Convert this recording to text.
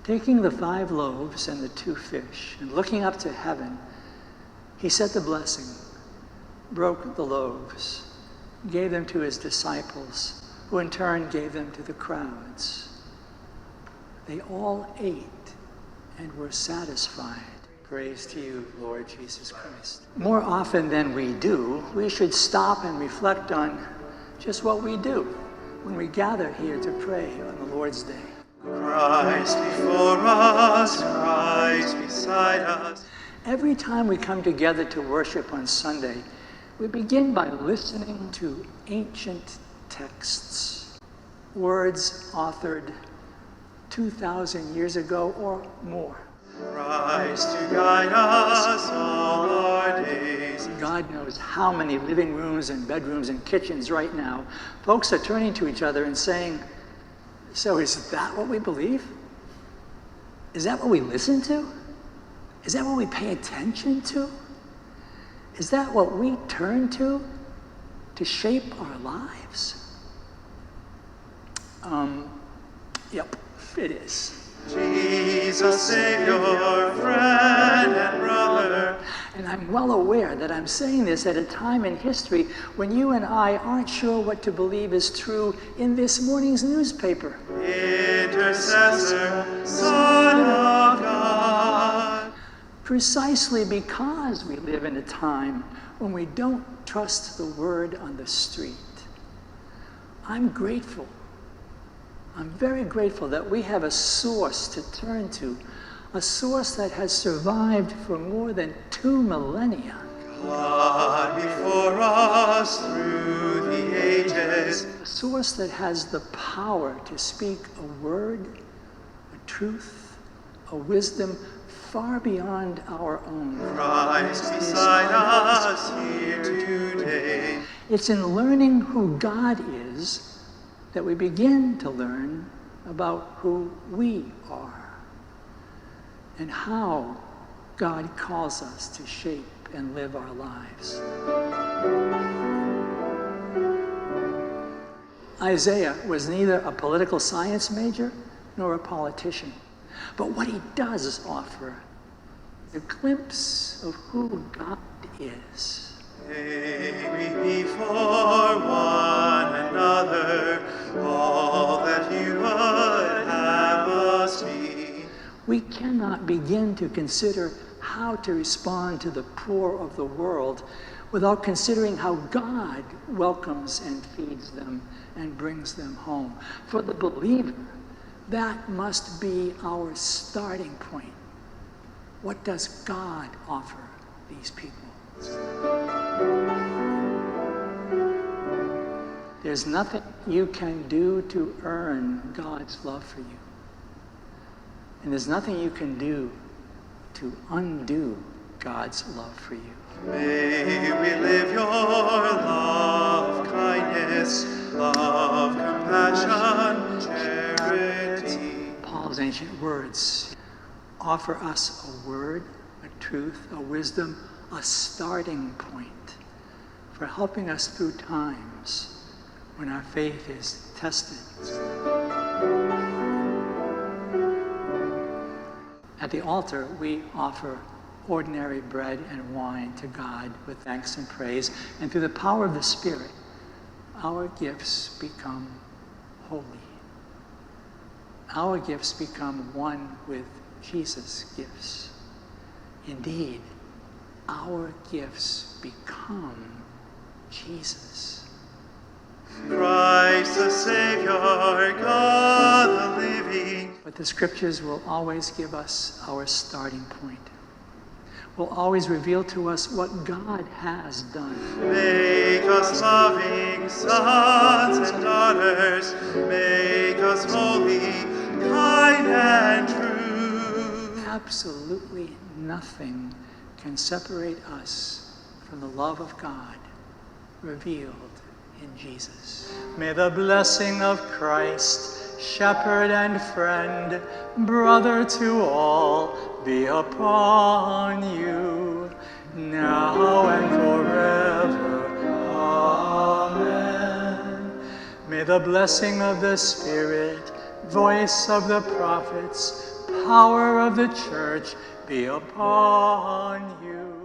Taking the 5 loaves and the 2 fish, and looking up to heaven, he said the blessing, broke the loaves, gave them to his disciples, who in turn gave them to the crowds. They all ate and were satisfied. Praise to you, Lord Jesus Christ. More often than we do, we should stop and reflect on just what we do when we gather here to pray on the Lord's Day. Christ before us, Christ beside us. Every time we come together to worship on Sunday, we begin by listening to ancient texts, words authored 2,000 years ago or more. Christ to guide us all our days. God knows how many living rooms and bedrooms and kitchens right now folks are turning to each other and saying, so is that what we believe? Is that what we listen to? Is that what we pay attention to? Is that what we turn to shape our lives? Yep, it is. Jesus, Savior, friend and brother. And I'm well aware that I'm saying this at a time in history when you and I aren't sure what to believe is true in this morning's newspaper. Intercessor, Son of God. Precisely because we live in a time when we don't trust the word on the street. I'm grateful. I'm very grateful that we have a source to turn to, a source that has survived for more than 2 millennia. God before us through the ages. A source that has the power to speak a word, a truth, a wisdom far beyond our own. Christ beside us here today. It's in learning who God is that we begin to learn about who we are and how God calls us to shape and live our lives. Isaiah was neither a political science major nor a politician, but what he does offer is a glimpse of who God is. May we be for one another all that you would have us be. We cannot begin to consider how to respond to the poor of the world without considering how God welcomes and feeds them and brings them home. For the believer, that must be our starting point. What does God offer these people? There's nothing you can do to earn God's love for you. And there's nothing you can do to undo God's love for you. May we live your love, kindness, love, compassion, charity. Paul's ancient words offer us a word, a truth, a wisdom, a starting point for helping us through times when our faith is tested. At the altar, we offer ordinary bread and wine to God with thanks and praise, and through the power of the Spirit, our gifts become holy. Our gifts become one with Jesus' gifts. Indeed, our gifts become Jesus. Christ the Savior, God the living. But the scriptures will always give us our starting point. Will always reveal to us what God has done. Make us loving sons and daughters. Make us holy, kind and true. Absolutely nothing can separate us from the love of God revealed in Jesus. May the blessing of Christ, shepherd and friend, brother to all, be upon you, now and forever. Amen. May the blessing of the Spirit, voice of the prophets, power of the church be upon you.